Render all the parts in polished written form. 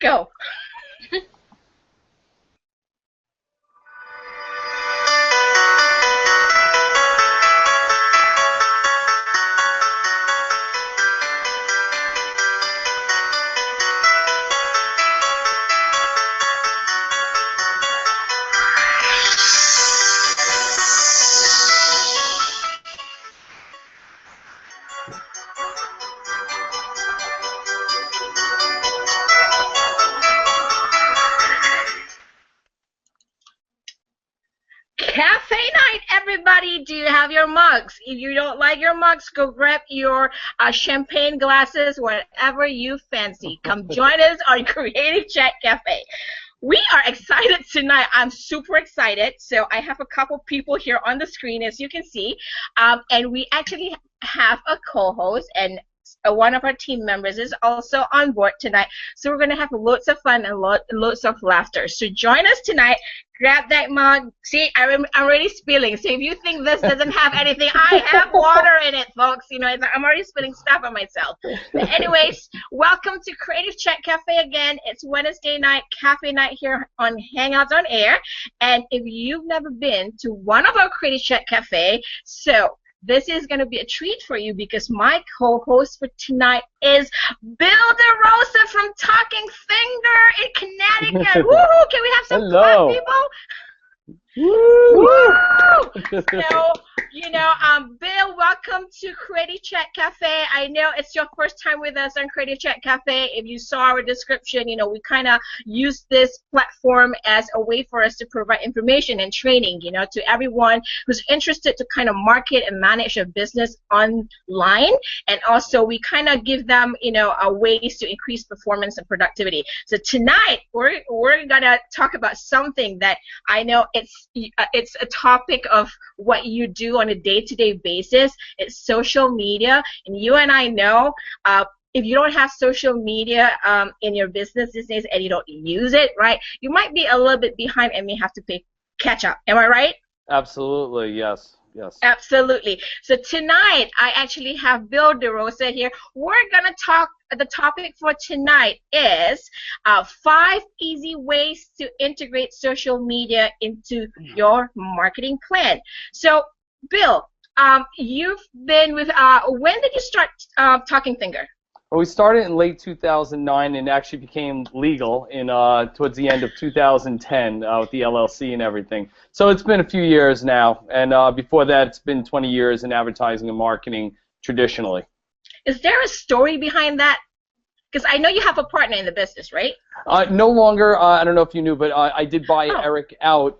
Go. Cafe night, everybody. Do you have your mugs? If you don't like your mugs, go grab your champagne glasses, whatever you fancy. Come join us on Creative Chat Cafe. We are excited tonight. I'm super excited. So I have a couple people here on the screen, as you can see, and we actually have a co-host, and one of our team members is also on board tonight. So we're going to have loads of fun and loads of laughter. So join us tonight. Grab that mug. See, I'm already spilling. So if you think this doesn't have anything, I have water in it, folks. You know, I'm already spilling stuff on myself. But anyways, welcome to Creative Chat Cafe again. It's Wednesday night, cafe night here on Hangouts on Air. And if you've never been to one of our Creative Chat Cafe, so this is going to be a treat for you because my co-host for tonight is Bill DeRosa from Talking Finger in Connecticut. Woohoo! Can we have some clap, people? Woo! So, Bill, welcome to Creative Chat Cafe. I know it's your first time with us on Creative Chat Cafe. If you saw our description, we kind of use this platform as a way for us to provide information and training, to everyone who's interested to kind of market and manage a business online. And also, we kind of give them, ways to increase performance and productivity. So tonight, we're going to talk about something that I know it's a topic of what you do on a day-to-day basis. It's social media, and you and I know if you don't have social media in your business these days and you don't use it, right, you might be a little bit behind and may have to catch up. Am I right? Absolutely, yes. Yes. Absolutely. So tonight, I actually have Bill DeRosa here. We're going to talk, the topic for tonight is 5 easy ways to integrate social media into your marketing plan. So, Bill, you've been with, when did you start Talking Finger? Well, we started in late 2009 and actually became legal in towards the end of 2010 with the LLC and everything. So it's been a few years now, and before that it's been 20 years in advertising and marketing traditionally. Is there a story behind that? Because I know you have a partner in the business, right? No longer. I don't know if you knew, but I did buy Eric out.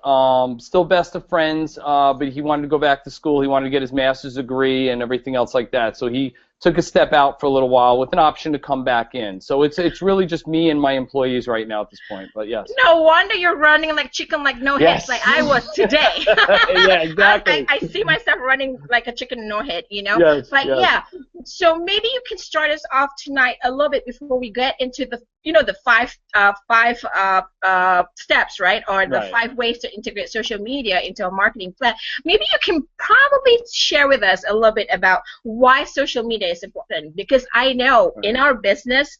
Still best of friends, but he wanted to go back to school. He wanted to get his master's degree and everything else like that. So he took a step out for a little while with an option to come back in. So it's really just me and my employees right now at this point. But yes. No wonder you're running like chicken, like no heads, like I was today. Yeah, exactly. I see myself running like a chicken, no head, Yes, But yes. yeah. So maybe you can start us off tonight a little bit before we get into the the five steps, right? Or the 5 ways to integrate social media into a marketing plan. Maybe you can probably share with us a little bit about why social media is important, because I know in our business,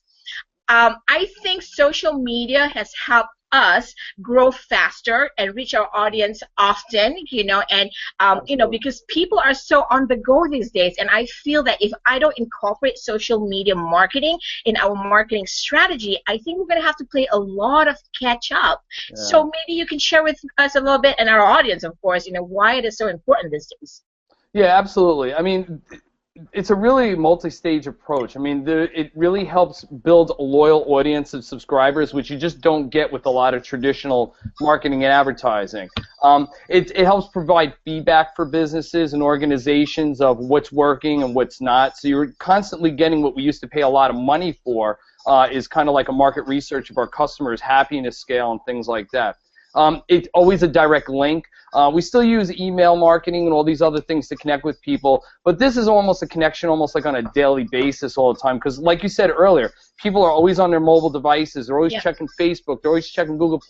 I think social media has helped us grow faster and reach our audience often, and because people are so on the go these days, and I feel that if I don't incorporate social media marketing in our marketing strategy, I think we're going to have to play a lot of catch up. Yeah. So maybe you can share with us a little bit, and our audience, of course, why it is so important these days. Yeah, absolutely. I mean, it's a really multi-stage approach. I mean, it really helps build a loyal audience of subscribers, which you just don't get with a lot of traditional marketing and advertising. It helps provide feedback for businesses and organizations of what's working and what's not. So you're constantly getting what we used to pay a lot of money for, is kind of like a market research of our customers' happiness scale and things like that. It's always a direct link. We still use email marketing and all these other things to connect with people, but this is almost a connection almost like on a daily basis all the time, because like you said earlier, people are always on their mobile devices. They're always checking Facebook. They're always checking Google+.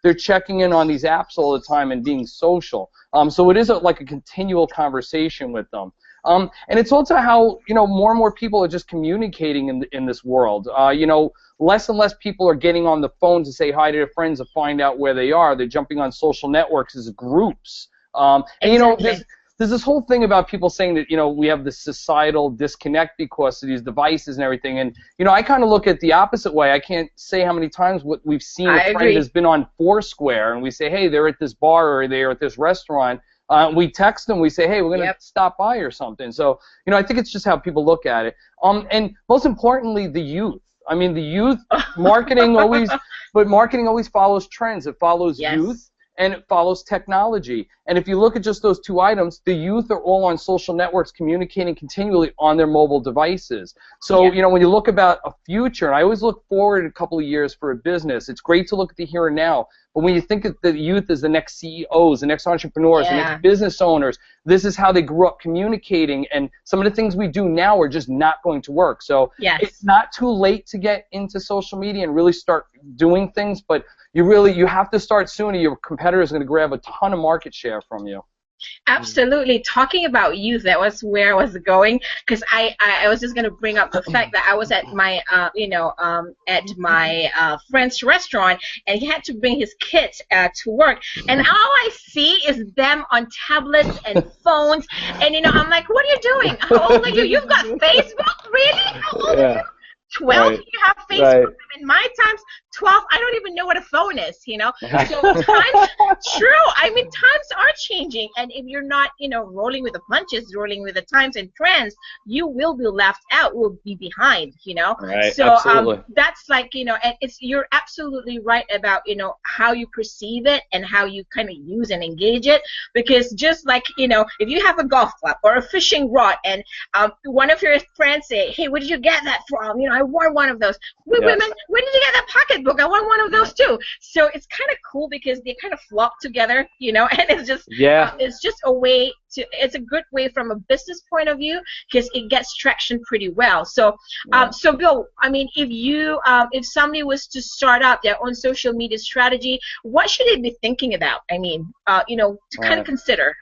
They're checking in on these apps all the time and being social. So it is like a continual conversation with them. And it's also how, more and more people are just communicating in this world. Less and less people are getting on the phone to say hi to their friends to find out where they are. They're jumping on social networks as groups. Exactly. There's this whole thing about people saying that, we have this societal disconnect because of these devices and everything. And, I kind of look at the opposite way. I can't say how many times what we've seen a friend has been on Foursquare, and we say, hey, they're at this bar or they're at this restaurant. We text them. We say, hey, we're going to stop by or something. So, I think it's just how people look at it. And most importantly, the youth. I mean, the youth, marketing always follows trends. It follows youth. And it follows technology. And if you look at just those two items, the youth are all on social networks communicating continually on their mobile devices. So, when you look about a future, and I always look forward a couple of years for a business, it's great to look at the here and now. But when you think of the youth as the next CEOs, the next entrepreneurs, the next business owners, this is how they grew up communicating. And some of the things we do now are just not going to work. So it's not too late to get into social media and really start doing things, but you have to start soon, or your competitor is going to grab a ton of market share from you. Absolutely. Talking about youth, that was where I was going, because I was just going to bring up the fact that I was at my friend's restaurant, and he had to bring his kids to work, and all I see is them on tablets and phones, and I'm like, what are you doing? How old are you? You've got Facebook? Really? How old are you? 12, you have Facebook. In my times, 12, I don't even know what a phone is, So times are changing, and if you're not, rolling with the punches, rolling with the times and trends, you will be left out, will be behind, Right, So absolutely. That's like, and you're absolutely right about, how you perceive it and how you kind of use and engage it, because just like, if you have a golf club or a fishing rod, and one of your friends say, hey, where did you get that from? I won one of those. Wait, where did you get that pocketbook? I won one of those too. So it's kind of cool because they kind of flock together, and it's just it's a good way from a business point of view because it gets traction pretty well. So so Bill, if somebody was to start up their own social media strategy, what should they be thinking about? To kind of consider.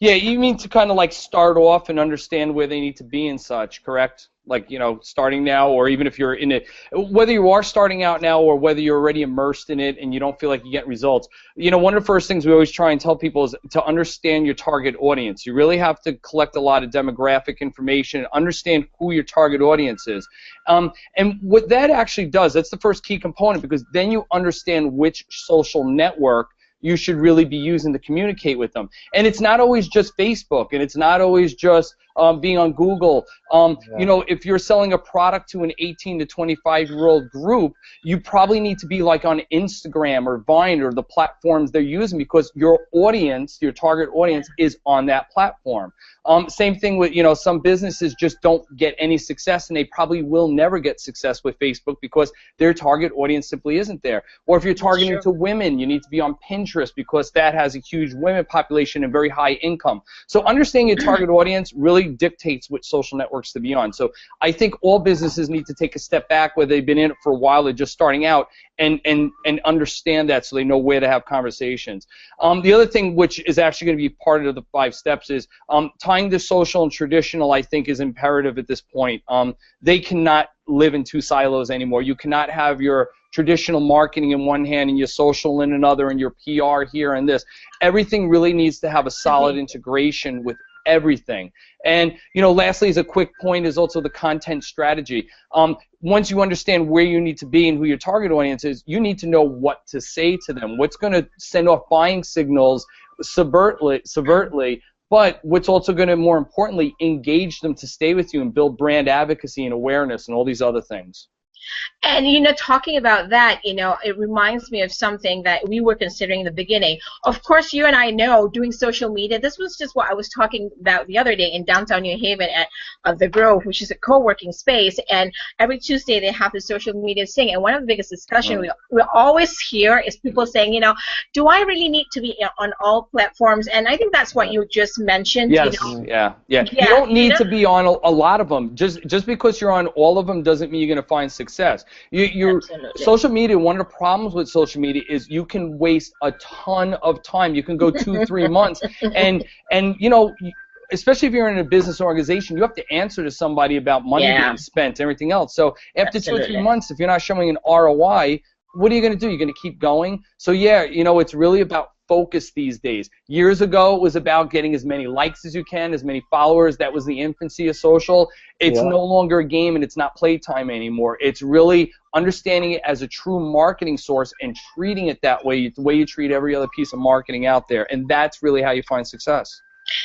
Yeah, you mean to kind of like start off and understand where they need to be and such, correct? Like, starting now, or even if you're in it, whether you are starting out now or whether you're already immersed in it and you don't feel like you get results. One of the first things we always try and tell people is to understand your target audience. You really have to collect a lot of demographic information, understand who your target audience is. And what that actually does, that's the first key component, because then you understand which social network you should really be using to communicate with them. And it's not always just Facebook, and it's not always just being on Google. If you're selling a product to an 18 to 25-year-old group, you probably need to be like on Instagram or Vine or the platforms they're using, because your audience, your target audience, is on that platform. Same thing with, some businesses just don't get any success, and they probably will never get success with Facebook because their target audience simply isn't there. Or if you're targeting to women, you need to be on Pinterest because that has a huge women population and very high income. So understanding your target audience really dictates which social networks to be on. So I think all businesses need to take a step back, whether they've been in it for a while, they're just starting out, and understand that so they know where to have conversations. The other thing, which is actually going to be part of the 5 steps, is tying the social and traditional, I think, is imperative at this point. They cannot live in 2 silos anymore. You cannot have your traditional marketing in one hand and your social in another and your PR here and this. Everything really needs to have a solid integration with everything. And lastly, as a quick point, is also the content strategy. Once you understand where you need to be and who your target audience is, you need to know what to say to them, what's going to send off buying signals subvertly, but what's also going to, more importantly, engage them to stay with you and build brand advocacy and awareness and all these other things. And talking about that, it reminds me of something that we were considering in the beginning. Of course, you and I know doing social media, this was just what I was talking about the other day in downtown New Haven at the Grove, which is a co-working space, and every Tuesday they have the social media thing. And one of the biggest discussions we always hear is people saying, do I really need to be on all platforms? And I think that's what you just mentioned. Yes, You don't need to be on a lot of them. Just because you're on all of them doesn't mean you're going to find success. Social media, one of the problems with social media is you can waste a ton of time. You can go 2-3 months, and especially if you're in a business organization, you have to answer to somebody about money being spent and everything else. So after 2 or 3 months, if you're not showing an ROI, what are you going to do? You're going to keep going? So yeah, it's really about focus these days. Years ago, it was about getting as many likes as you can, as many followers. That was the infancy of social. It's no longer a game, and it's not playtime anymore. It's really understanding it as a true marketing source and treating it that way, the way you treat every other piece of marketing out there. And that's really how you find success.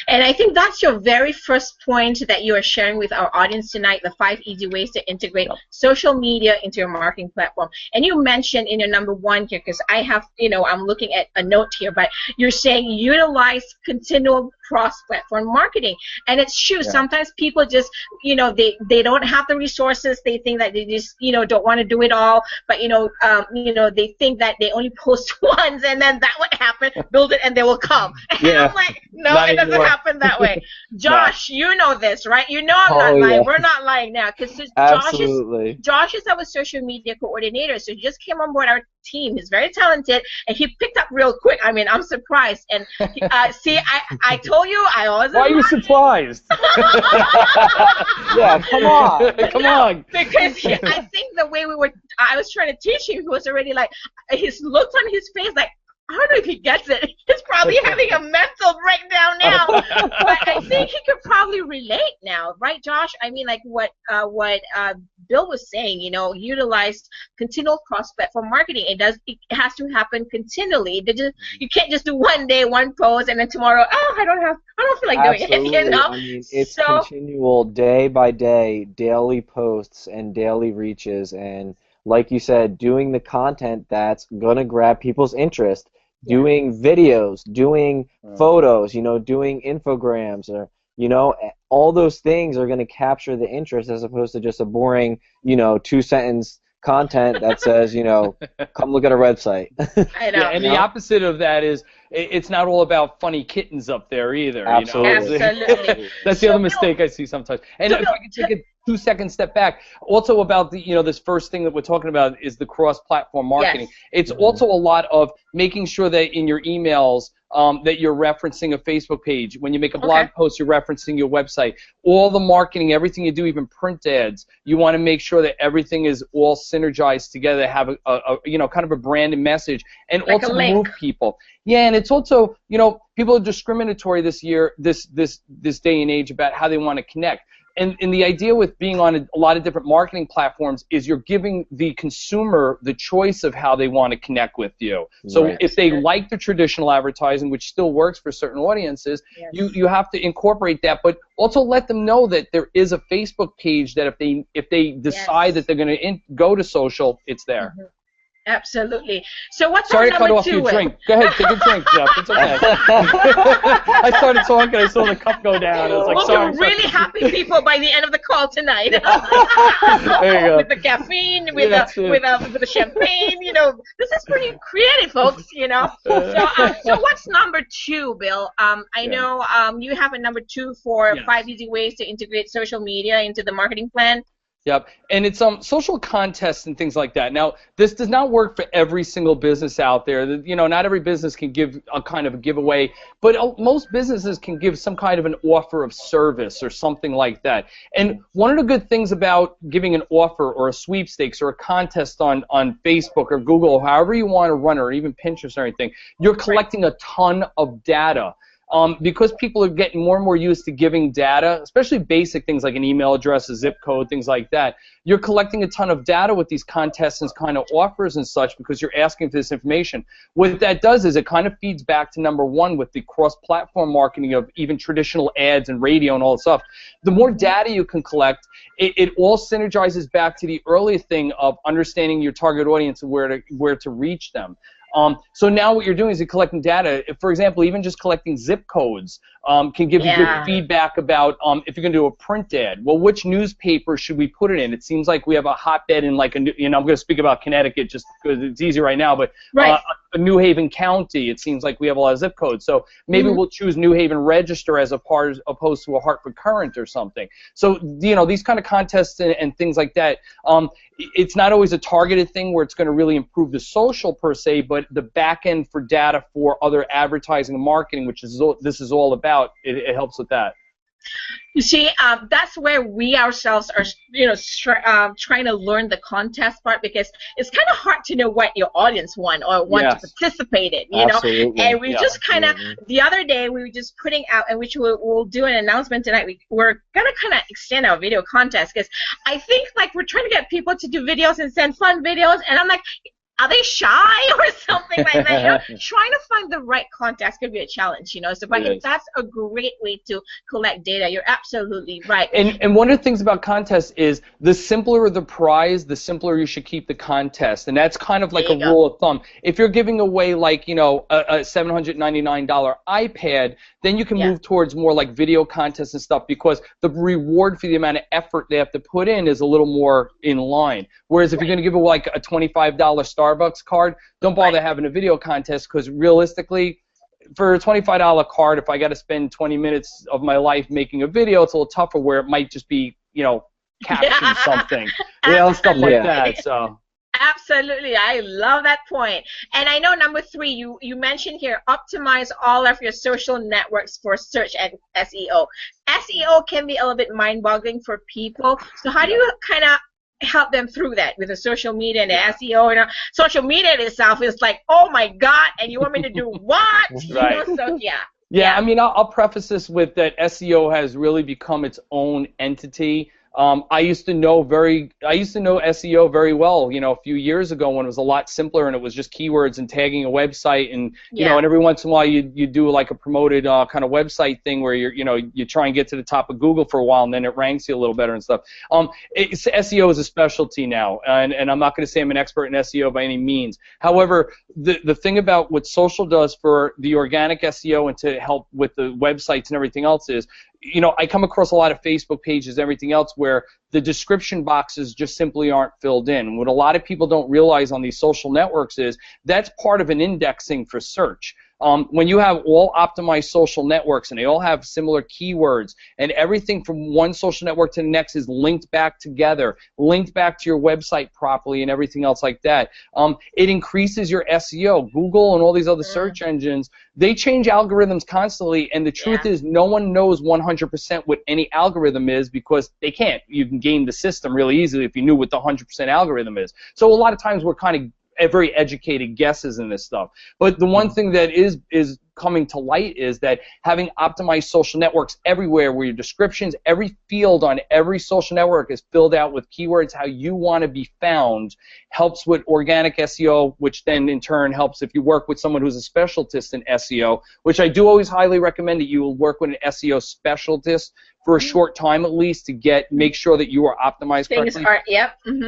And I think that's your very first point that you are sharing with our audience tonight, the 5 easy ways to integrate social media into your marketing platform. And you mentioned in your number 1 here, because I have, I'm looking at a note here, but you're saying utilize continual cross-platform marketing. And it's true. Sometimes people just, they don't have the resources. They think that they just, don't want to do it all. But, they think that they only post once and then that would happen, build it, and they will come. And I'm like, no, it doesn't happen that way. Josh, you know this, right? You know I'm not lying. We're not lying now, because Josh is our social media coordinator, so he just came on board our team. He's very talented, and he picked up real quick. I mean, I'm surprised. And see, I told you, I always. Why are you surprised? Yeah, come on. Come on. Because I think the way I was trying to teach him, he was already like, his looks on his face, like, I don't know if he gets it. He's probably having a mental breakdown now. But I think he could probably relate now, right, Josh? I mean, like what Bill was saying, utilize continual cross-platform marketing. It has to happen continually. You can't just do one day, one post, and then tomorrow, I don't feel like doing it. I mean, it's continual, day by day, daily posts and daily reaches, and like you said, doing the content that's gonna grab people's interest. Doing videos, doing photos, doing infograms, or all those things are going to capture the interest, as opposed to just a boring, 2-sentence content that says, come look at our website. I know. And the opposite of that is, it's not all about funny kittens up there either. Absolutely. Absolutely. That's the other mistake I see sometimes. And if I can take a 2-second step back, also about the, this first thing that we're talking about is the cross-platform marketing. Yes. It's also a lot of making sure that in your emails that you're referencing a Facebook page. When you make a blog post, you're referencing your website. All the marketing, everything you do, even print ads, you want to make sure that everything is all synergized together, have a kind of a branded message, and like also move people. Yeah, and it's also, people are discriminatory this day and age about how they want to connect. And the idea with being on a lot of different marketing platforms is you're giving the consumer the choice of how they want to connect with you. So if they like the traditional advertising, which still works for certain audiences, you have to incorporate that, but also let them know that there is a Facebook page that if they decide that they're going to go to social, it's there. Absolutely. So what's Sorry our to cut number off 2? your drink. Go ahead, take a drink, Jeff. It's okay. I started talking, I saw the cup go down. I was like, we'll be really happy people by the end of the call tonight. There you go. With the caffeine, with the champagne, this is pretty creative, folks. So what's number 2, Bill? I know you have a number 2 for 5 easy ways to integrate social media into the marketing plan. Yep, and it's social contests and things like that. Now, this does not work for every single business out there. Not every business can give a kind of a giveaway, but most businesses can give some kind of an offer of service or something like that. And one of the good things about giving an offer or a sweepstakes or a contest on Facebook or Google, or however you want to run it, or even Pinterest or anything, you're collecting a ton of data. Because people are getting more and more used to giving data, especially basic things like an email address, a zip code, things like that, you're collecting a ton of data with these contests and kind of offers and such because you're asking for this information. What that does is it kind of feeds back to number 1 with the cross-platform marketing of even traditional ads and radio and all that stuff. The more data you can collect, it all synergizes back to the earlier thing of understanding your target audience and where to reach them. So now what you're doing is you're collecting data. For example, even just collecting zip codes can give you good feedback about if you're going to do a print ad. Well, which newspaper should we put it in? It seems like we have a hotbed in I'm going to speak about Connecticut just because it's easy right now, but New Haven County, it seems like we have a lot of zip codes. So maybe we'll choose New Haven Register as opposed to a Hartford Courant or something. So, these kind of contests and things like that, it's not always a targeted thing where it's going to really improve the social per se, but the back end for data for other advertising and marketing, which is this is all about, it helps with that. You see, that's where we ourselves are, trying to learn the contest part, because it's kind of hard to know what your audience want or want to participate in, Absolutely. And we just kind of, the other day, we were just putting out, and which we'll do an announcement tonight. We're going to kind of extend our video contest, because I think, like, we're trying to get people to do videos and send fun videos, and I'm like, are they shy or something like that? Trying to find the right contest could be a challenge, So, but that's a great way to collect data. You're absolutely right. And one of the things about contests is the simpler the prize, the simpler you should keep the contest. And that's kind of like a rule of thumb. If you're giving away, like, a $799 iPad, then you can move towards more like video contests and stuff, because the reward for the amount of effort they have to put in is a little more in line. Whereas if you're going to give away like a $25 Starbucks card, don't bother having a video contest, because realistically, for a $25 card, if I got to spend 20 minutes of my life making a video, it's a little tougher, where it might just be, caption something, stuff like that. So. Absolutely, I love that point. And I know number 3, you mentioned here, optimize all of your social networks for search and SEO. SEO can be a little bit mind-boggling for people. So how do you kind of help them through that with the social media and the SEO? And social media itself is like, oh my God, and you want me to do what? Right. Yeah, I mean, I'll preface this with that SEO has really become its own entity. I used to know SEO very well, a few years ago, when it was a lot simpler and it was just keywords and tagging a website, and and every once in a while you do like a promoted kind of website thing where you try and get to the top of Google for a while, and then it ranks you a little better and stuff. SEO is a specialty now, and I'm not going to say I'm an expert in SEO by any means. However, the thing about what social does for the organic SEO and to help with the websites and everything else is, I come across a lot of Facebook pages and everything else where the description boxes just simply aren't filled in. What a lot of people don't realize on these social networks is that's part of an indexing for search. When you have all optimized social networks and they all have similar keywords, and everything from one social network to the next is linked back together, linked back to your website properly and everything else like that, it increases your SEO. Google and all these other search engines, they change algorithms constantly, and the truth is no one knows 100% what any algorithm is, because they can't. You can game the system really easily if you knew what the 100% algorithm is. So a lot of times we're kind of very educated guesses in this stuff. But the one thing that is coming to light is that having optimized social networks everywhere, where your descriptions, every field on every social network is filled out with keywords how you want to be found, helps with organic SEO, which then in turn helps if you work with someone who's a specialist in SEO, which I do always highly recommend that you will work with an SEO specialist for a short time at least to make sure that you are optimized correctly.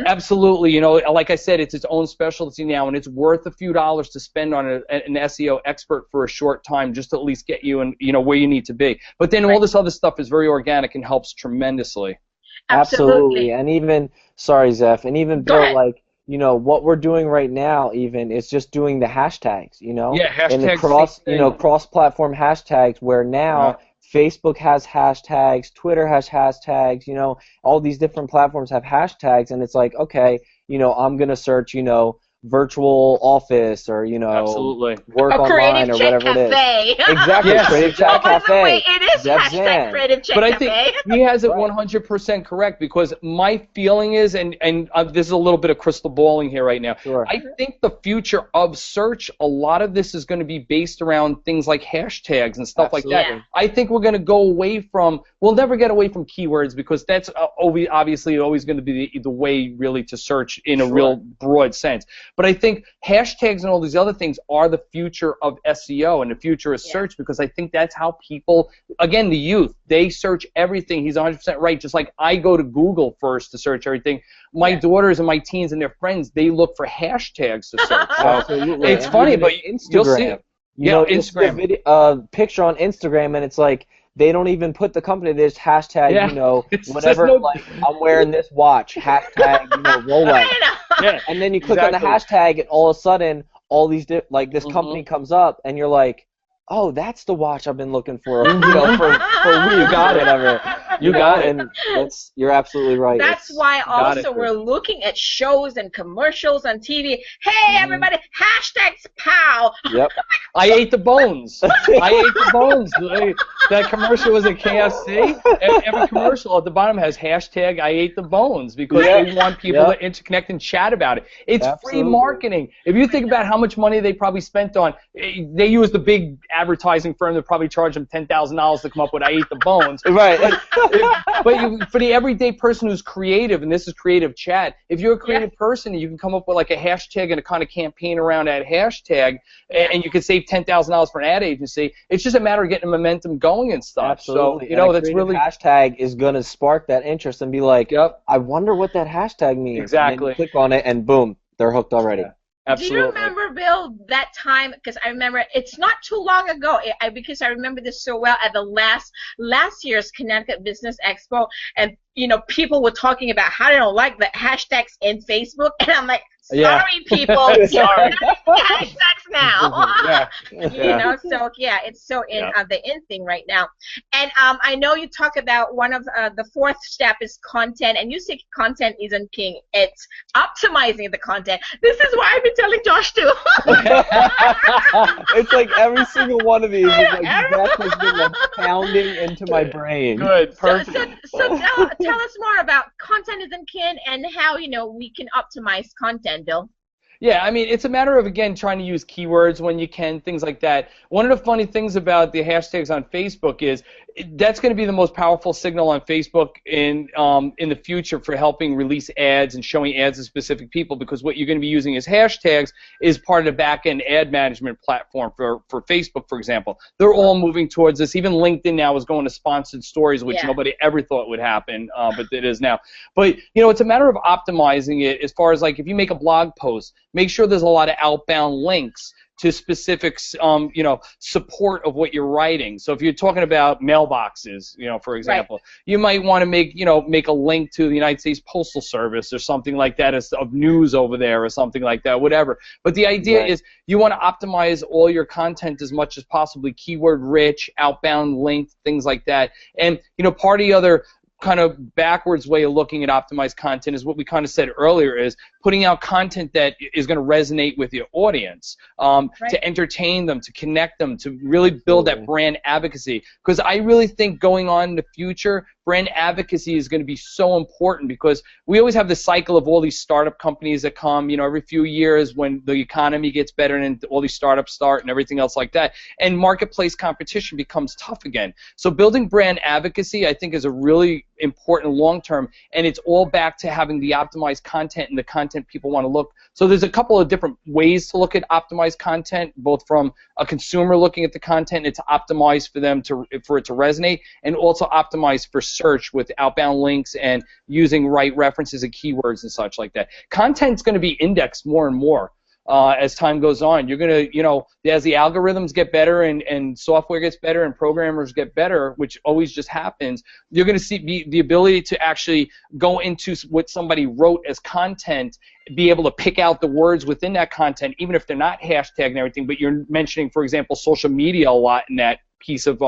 Absolutely. Like I said, it's its own specialty now, and it's worth a few dollars to spend on an SEO expert for a short time just to at least get you in, where you need to be. But then all this other stuff is very organic and helps tremendously. Absolutely. And even, sorry, Zeph, and even Bill, like, what we're doing right now even is just doing the hashtags, Yeah, hashtags. And the cross-platform hashtags, where now Facebook has hashtags, Twitter has hashtags, all these different platforms have hashtags, and it's like, okay, I'm going to search, virtual office, or Absolutely. work online, or whatever cafe. It is. Exactly, Creative Chat Cafe. It is hashtag Creative Chat Cafe. But I think he has it 100% correct, because my feeling is, and this is a little bit of crystal balling here right now, I think the future of search, a lot of this is going to be based around things like hashtags and stuff like that. I think we're going to go away from, we'll never get away from keywords, because that's obviously always going to be the way really to search in a real broad sense. But I think hashtags and all these other things are the future of SEO and the future of search, because I think that's how people, again, the youth, they search everything. He's 100% right. Just like I go to Google first to search everything, my daughters and my teens and their friends, they look for hashtags to search. So it's funny, but you'll see it. Instagram. Picture on Instagram, and it's like, they don't even put the company. They just hashtag, whatever. Like, I'm wearing this watch. Hashtag, Rolex. And then you click on the hashtag, and all of a sudden, all these this company comes up, and you're like, oh, that's the watch I've been looking for. For weeks. You got it. Whatever. You got it. And you're absolutely right. That's why also we're looking at shows and commercials on TV. Hey, everybody, hashtags pow. Yep. I ate the bones. I ate the bones. That commercial was at KFC. Every commercial at the bottom has hashtag I ate the bones because they want people to interconnect and chat about it. It's free marketing. If you think about how much money they probably spent on, they used the big advertising firm that probably charged them $10,000 to come up with I ate the bones. Right. But for the everyday person who's creative, and this is creative chat, if you're a creative person, you can come up with like a hashtag and a kind of campaign around that hashtag, and you can save $10,000 for an ad agency. It's just a matter of getting momentum going and stuff. Absolutely. So, you know, that's really hashtag is going to spark that interest and be like, I wonder what that hashtag means. Exactly. And then you click on it, and boom, they're hooked already. Yeah. Absolutely. Do you remember, Bill, that time? Because I remember it's not too long ago. Because I remember this so well at the last year's Connecticut Business Expo, and you know, people were talking about how they don't like the hashtags in Facebook, and I'm like, sorry, people, sorry, hashtags now. You know, so it's so in the in thing right now. And I know you talk about one of the fourth step is content, and you say content isn't king. It's optimizing the content. This is why I've been telling Josh too. It's like every single one of these is like that has been like pounding into my brain. Good, perfect. So tell us more about content isn't king and how, you know, we can optimize content, Bill. Yeah, I mean, it's a matter of, again, trying to use keywords when you can, things like that. One of the funny things about the hashtags on Facebook is that's going to be the most powerful signal on Facebook in the future for helping release ads and showing ads to specific people, because what you're going to be using as hashtags is part of the back-end ad management platform for Facebook, for example. They're all moving towards this. Even LinkedIn now is going to sponsored stories, which nobody ever thought would happen, but it is now. But, you know, it's a matter of optimizing it as far as, like, if you make a blog post, make sure there's a lot of outbound links to specifics, you know, support of what you're writing. So if you're talking about mailboxes, you know, for example, you might want to make a link to the United States Postal Service or something like that as of news over there or something like that, whatever. But the idea is you want to optimize all your content as much as possibly keyword rich, outbound linked, things like that. And, you know, part of the other kind of backwards way of looking at optimized content is what we kind of said earlier, is putting out content that is going to resonate with your audience, to entertain them, to connect them, to really build that brand advocacy. Because I really think going on in the future, brand advocacy is going to be so important, because we always have the cycle of all these startup companies that come, you know, every few years when the economy gets better and all these startups start and everything else like that, and marketplace competition becomes tough again. So building brand advocacy, I think, is a really important long term, and it's all back to having the optimized content and the content people want to look. So there's a couple of different ways to look at optimized content, both from a consumer looking at the content, it's optimized for them for it to resonate, and also optimized for search with outbound links and using right references and keywords and such like that. Content's going to be indexed more and more as time goes on. You're going to, you know, as the algorithms get better and software gets better and programmers get better, which always just happens, you're going to see the ability to actually go into what somebody wrote as content, be able to pick out the words within that content, even if they're not hashtagged and everything, but you're mentioning, for example, social media a lot in that piece of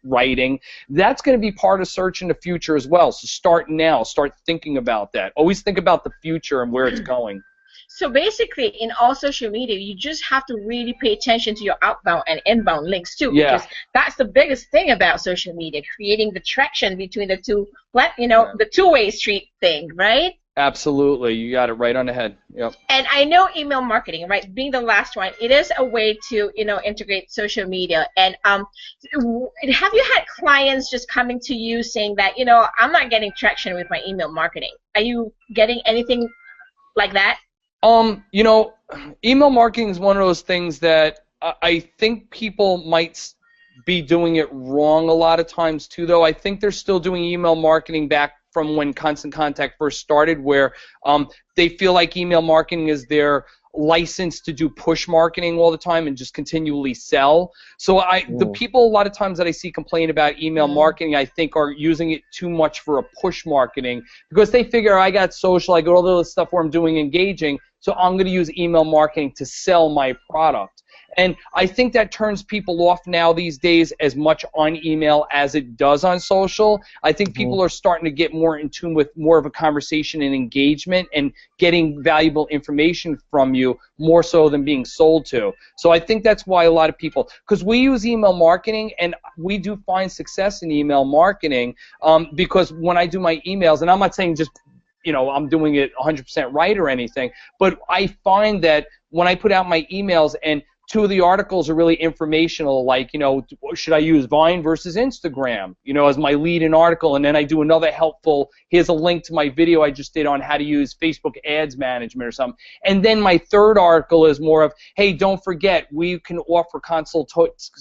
writing. That's going to be part of search in the future as well. So start now. Start thinking about that. Always think about the future and where it's going. So basically, in all social media, you just have to really pay attention to your outbound and inbound links too, because that's the biggest thing about social media, creating the traction between the two, you know, the two-way street thing, right? Absolutely, you got it right on the head. Yep. And I know email marketing, right, being the last one, it is a way to, you know, integrate social media. And have you had clients just coming to you saying that, you know, I'm not getting traction with my email marketing? Are you getting anything like that? You know, email marketing is one of those things that I think people might be doing it wrong a lot of times too, though. I think they're still doing email marketing back from when Constant Contact first started, where they feel like email marketing is their license to do push marketing all the time and just continually sell. So the people a lot of times that I see complain about email marketing, I think, are using it too much for a push marketing, because they figure, I got social, I got all the stuff where I'm doing engaging, so I'm going to use email marketing to sell my product. And I think that turns people off now these days as much on email as it does on social. I think people are starting to get more in tune with more of a conversation and engagement and getting valuable information from you more so than being sold to. So I think that's why a lot of people, because we use email marketing and we do find success in email marketing because when I do my emails, and I'm not saying just I'm doing it 100% right or anything, but I find that when I put out my emails and two of the articles are really informational, like, should I use Vine versus Instagram, as my lead in article, and then I do another helpful, here's a link to my video I just did on how to use Facebook ads management or something. And then my third article is more of, hey, don't forget, we can offer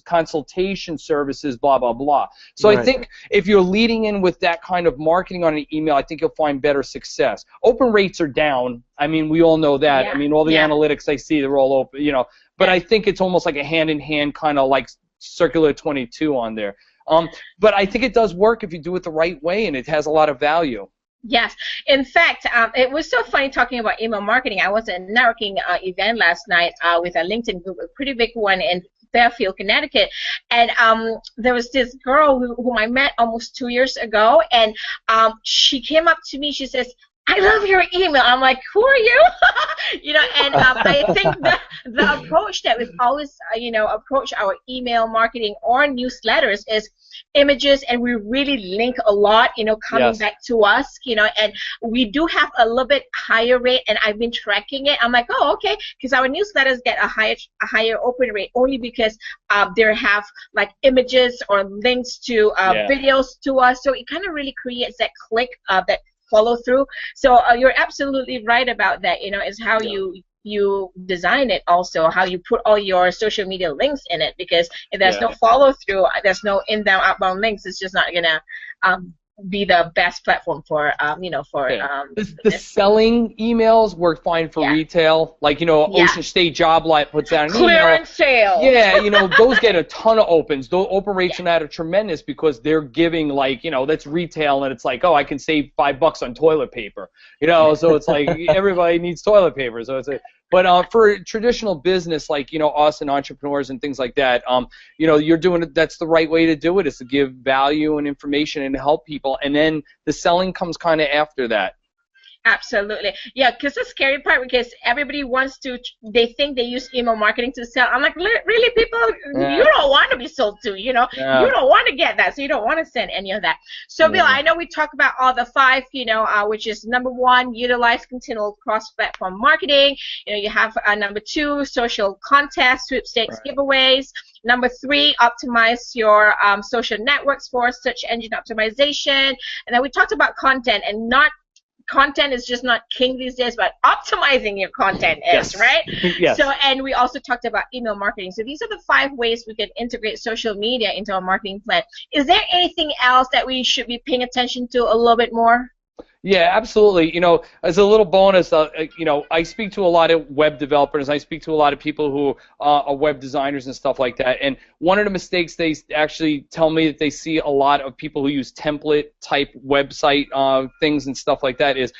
consultation services, blah, blah, blah. So I think if you're leading in with that kind of marketing on an email, I think you'll find better success. Open rates are down. I mean, we all know that. Yeah. I mean, all the analytics I see, they're all open, But I think it's almost like a hand-in-hand kind of like circular 22 on there. But I think it does work if you do it the right way, and it has a lot of value. Yes. In fact, it was so funny talking about email marketing. I was at a networking event last night with a LinkedIn group, a pretty big one in Fairfield, Connecticut, and there was this girl whom I met almost 2 years ago, and she came up to me. She says, I love your email. I'm like, who are you? And I think the approach that we've always, approach our email marketing or newsletters is images, and we really link a lot, coming back to us, and we do have a little bit higher rate, and I've been tracking it. I'm like, oh, okay, because our newsletters get a higher open rate only because they have like images or links to videos to us, so it kind of really creates that click that follow through. So you're absolutely right about that. Is how you design it, also how you put all your social media links in it, because if there's no follow through, there's no inbound outbound links, it's just not gonna be the best platform for the selling emails work fine for retail, like Ocean State Job Lot puts out an clearance sale. Those get a ton of opens. Those open rates on that are tremendous because they're giving that's retail, and it's like, oh, I can save $5 on toilet paper, so it's like everybody needs toilet paper, so it's but for traditional business like us and entrepreneurs and things like that, you're doing it. That's the right way to do it, is to give value and information and help people, and then the selling comes kind of after that. Absolutely. Yeah, because the scary part, because everybody they think they use email marketing to sell. I'm like, really, people? You don't want to be sold to, you don't want to get that, so you don't want to send any of that. So, Bill, I know we talk about all the 5, which is number 1, utilize continual cross-platform marketing. You have number 2, social contests, sweepstakes, giveaways. Number 3, optimize your social networks for search engine optimization. And then we talked about content, and content is just not king these days, but optimizing your content is, right? Yes. So, and we also talked about email marketing. So these are the 5 ways we can integrate social media into our marketing plan. Is there anything else that we should be paying attention to a little bit more? Yeah, absolutely. As a little bonus, I speak to a lot of web developers. I speak to a lot of people who are web designers and stuff like that. And one of the mistakes they actually tell me that they see a lot of people who use template type website things and stuff like that is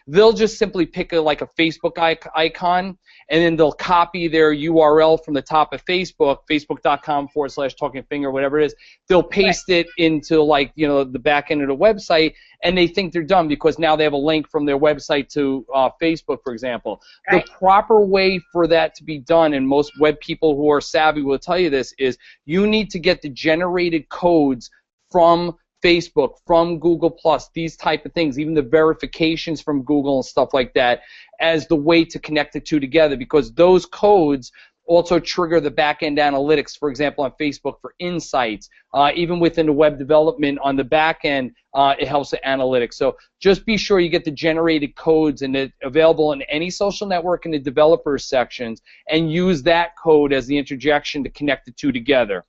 they'll just simply pick a Facebook icon, and then they'll copy their URL from the top of Facebook, facebook.com/talkingfinger, whatever it is. They'll paste it into the back end of the website, and they think they're done because now they have a link from their website to Facebook, for example. Right. The proper way for that to be done, and most web people who are savvy will tell you this, is you need to get the generated codes from Facebook, from Google+, these type of things, even the verifications from Google and stuff like that, as the way to connect the two together, because those codes also trigger the back-end analytics, for example, on Facebook for insights. Even within the web development on the back end, it helps with analytics. So just be sure you get the generated codes and it's available in any social network in the developers sections, and use that code as the interjection to connect the two together.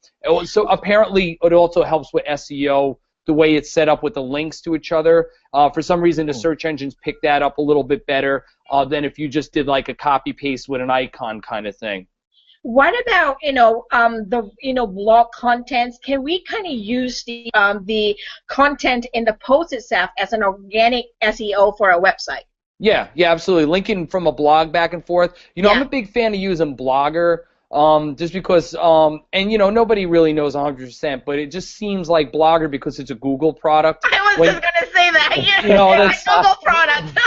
So apparently it also helps with SEO, the way it's set up with the links to each other. For some reason, the search engines pick that up a little bit better than if you just did like a copy-paste with an icon kind of thing. What about the blog contents? Can we kind of use the content in the post itself as an organic SEO for our website? Yeah, yeah, absolutely. Linking from a blog back and forth. You know, I'm a big fan of using Blogger, just because, and you know, nobody really knows 100%, but it just seems like Blogger because it's a Google product. I was just gonna say that. Yeah, you know, that's Google product.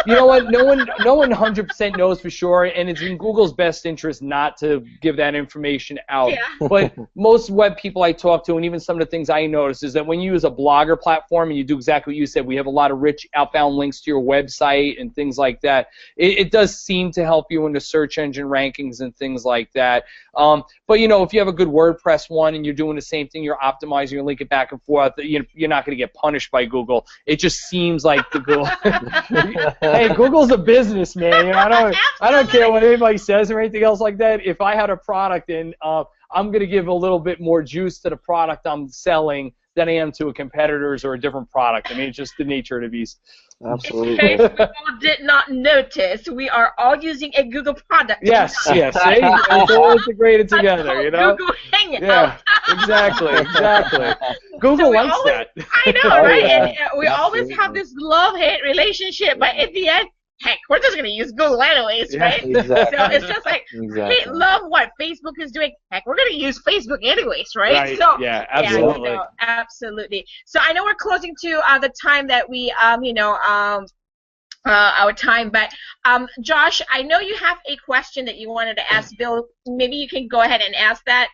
You know what? No one 100% knows for sure, and it's in Google's best interest not to give that information out. Yeah. But most web people I talk to, and even some of the things I notice, is that when you use a Blogger platform and you do exactly what you said, we have a lot of rich outbound links to your website and things like that. It does seem to help you in the search engine rankings and things like that. But you know, if you have a good WordPress one and you're doing the same thing, you're optimizing, you're linking back and forth, you're not going to get punished by Google. It just seems like the Google. Hey, Google's a business, man. You know, I don't care what anybody says or anything else like that. If I had a product and I'm going to give a little bit more juice to the product I'm selling than I am to a competitor's or a different product. I mean, it's just the nature of the beast. Absolutely. In case people did not notice, we are all using a Google product. Yes, yes. Hey, it's all integrated together, you know? Google Hangout. Yeah, exactly. Google likes that. I know, right? And we always have this love-hate relationship, but at the end, heck, we're just going to use Google anyways, right? Exactly. So it's just like, we love what Facebook is doing. Heck, we're going to use Facebook anyways, right? So, yeah, absolutely. Yeah, no, absolutely. So I know we're closing to the time that we, our time, but Josh, I know you have a question that you wanted to ask Bill. Maybe you can go ahead and ask that.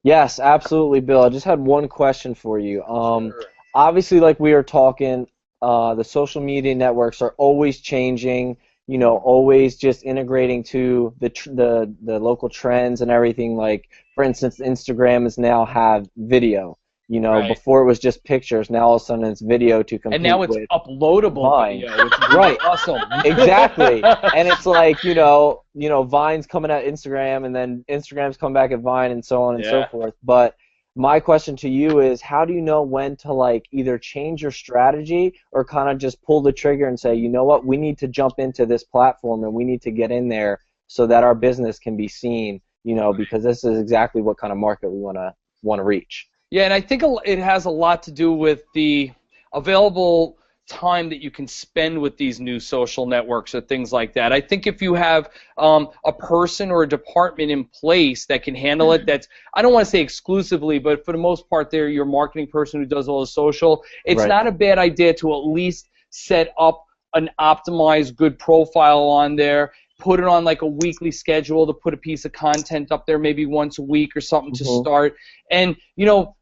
Yes, absolutely, Bill. I just had one question for you. Sure. Obviously, like we were talking, the social media networks are always changing, you know, always just integrating to the local trends and everything. Like, for instance, Instagram is now have video. You know, Right. before it was just pictures. Now all of a sudden it's video to compete And now it's with uploadable Vine. video, which is Right. awesome. Exactly. And it's like, you know, Vine's coming at Instagram, and then Instagram's coming back at Vine, and so on and so forth. But my question to you is, how do you know when to like either change your strategy or kind of just pull the trigger and say, you know what, we need to jump into this platform and we need to get in there so that our business can be seen, you know, because this is exactly what kind of market we want to reach. Yeah, and I think it has a lot to do with the available time that you can spend with these new social networks or things like that. I think if you have a person or a department in place that can handle it, that's, I don't want to say exclusively, but for the most part they're your marketing person who does all the social, it's not a bad idea to at least set up an optimized good profile on there, put it on like a weekly schedule to put a piece of content up there maybe once a week or something to start. And, you know,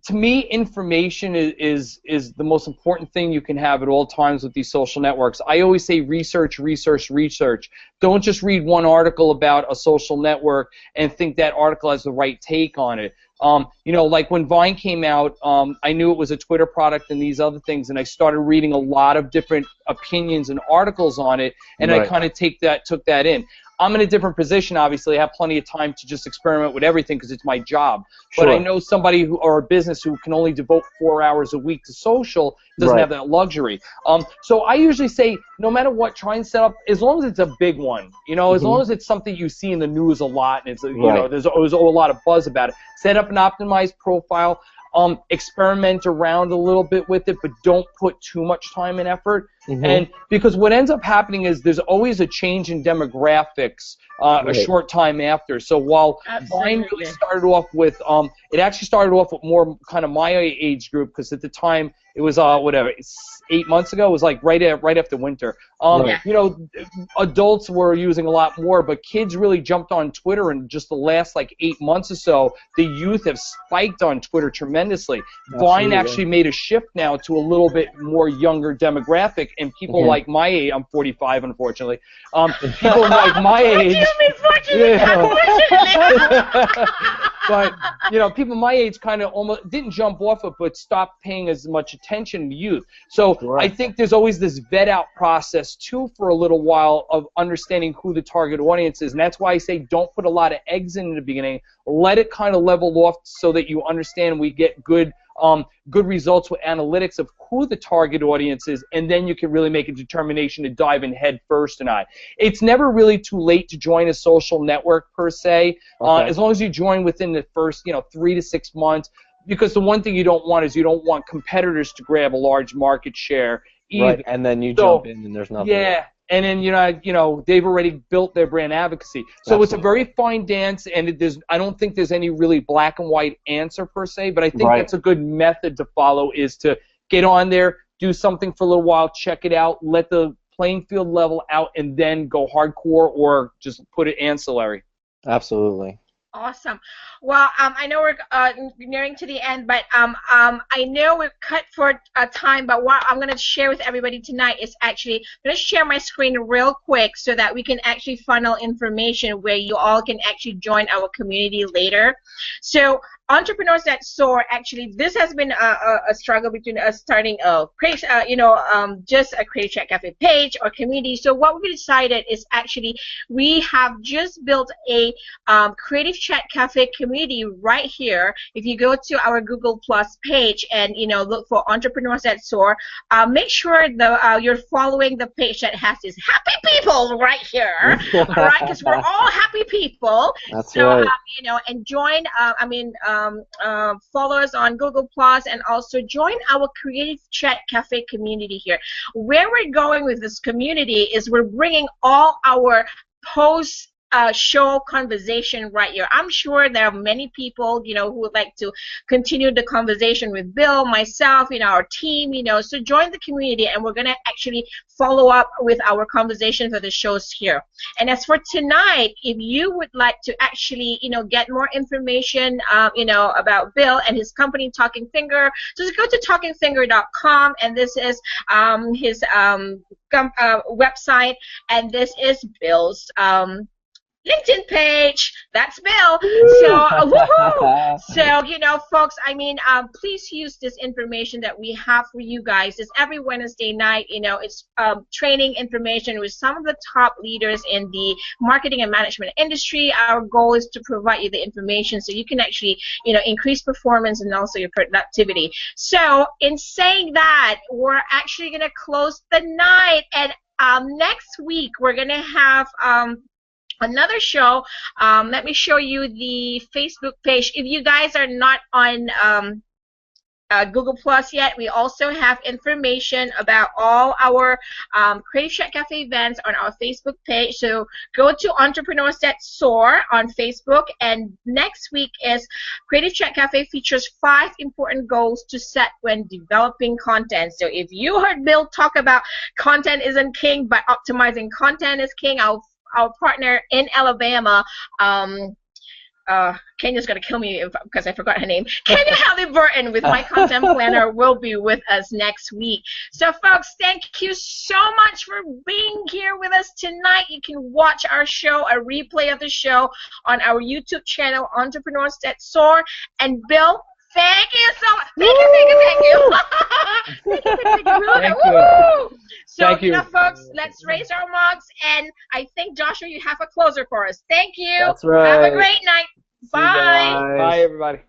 to me, information is the most important thing you can have at all times with these social networks. I always say research, research, research. Don't just read one article about a social network and think that article has the right take on it. You know, like when Vine came out, I knew it was a Twitter product and these other things, and I started reading a lot of different opinions and articles on it, and I kind of took that in. I'm in a different position, obviously. I have plenty of time to just experiment with everything because it's my job. But I know somebody or a business who can only devote 4 hours a week to social doesn't have that luxury. So I usually say, no matter what, try and set up, as long as it's a big one, you know, as long as it's something you see in the news a lot and it's, you know, there's always a lot of buzz about it. Set up an optimized profile. Experiment around a little bit with it, but don't put too much time and effort. And because what ends up happening is there's always a change in demographics a short time after. So while Vine really started off with, it actually started off with more kind of my age group, because at the time it was 8 months ago. It was like right after winter. You know, adults were using a lot more, but kids really jumped on Twitter in just the last like 8 months or so. The youth have spiked on Twitter tremendously. Vine actually made a shift now to a little bit more younger demographic, and people like my age, I'm 45 unfortunately, people like my age, but you know, people my age kind of almost didn't jump off it, but stopped paying as much attention to youth. So I think there's always this vet out process too for a little while of understanding who the target audience is, and that's why I say don't put a lot of eggs in the beginning. Let it kind of level off so that you understand we get good results with analytics of who the target audience is, and then you can really make a determination to dive in head first or not. It's never really too late to join a social network per se, as long as you join within the first 3 to 6 months, because the one thing you don't want is you don't want competitors to grab a large market share either. Right, and then you jump in and there's nothing. Yeah. and then they've already built their brand advocacy. So it's a very fine dance, and I don't think there's any really black and white answer per se, but I think that's a good method to follow, is to get on there, do something for a little while, check it out, let the playing field level out, and then go hardcore or just put it ancillary. Absolutely. Awesome. Well, I know we're nearing to the end, but I know we're cut for time, but what I'm going to share with everybody tonight is actually, I'm going to share my screen real quick so that we can actually funnel information where you all can actually join our community later. So Entrepreneurs That Soar, actually, this has been a struggle between us starting just a Creative Chat Cafe page or community. So what we decided is actually we have just built a Creative Chat Cafe community right here. If you go to our Google Plus page and look for Entrepreneurs That Soar, make sure you're following the page that has these happy people right here, all right? Because we're all happy people. That's right. And join. Follow us on Google Plus, and also join our Creative Chat Cafe community here. Where we're going with this community is we're bringing all our posts show conversation right here. I'm sure there are many people, who would like to continue the conversation with Bill, myself, our team, so join the community, and we're going to actually follow up with our conversation for the shows here. And as for tonight, if you would like to actually, get more information, about Bill and his company, Talking Finger, just go to talkingfinger.com, and this is his website, and this is Bill's LinkedIn page. That's Bill. So, woohoo! So, folks, please use this information that we have for you guys. It's every Wednesday night. It's training information with some of the top leaders in the marketing and management industry. Our goal is to provide you the information so you can actually, increase performance and also your productivity. So, in saying that, we're actually going to close the night, and next week we're going to have another show. Let me show you the Facebook page. If you guys are not on Google Plus yet, we also have information about all our Creative Chat Cafe events on our Facebook page. So go to Entrepreneurs That Soar on Facebook, and next week is Creative Chat Cafe features 5 important goals to set when developing content. So if you heard Bill talk about content isn't king, but optimizing content is king, our partner in Alabama, Kenya's going to kill me because I forgot her name. Kenya Halliburton with My Content Planner will be with us next week. So, folks, thank you so much for being here with us tonight. You can watch our show, a replay of the show, on our YouTube channel, Entrepreneurs That Soar. And Bill, thank you so much. Thank you. Thank you. So, Thank you. Folks, let's raise our mugs, and I think, Joshua, you have a closer for us. Thank you. That's right. Have a great night. Bye. Bye, everybody.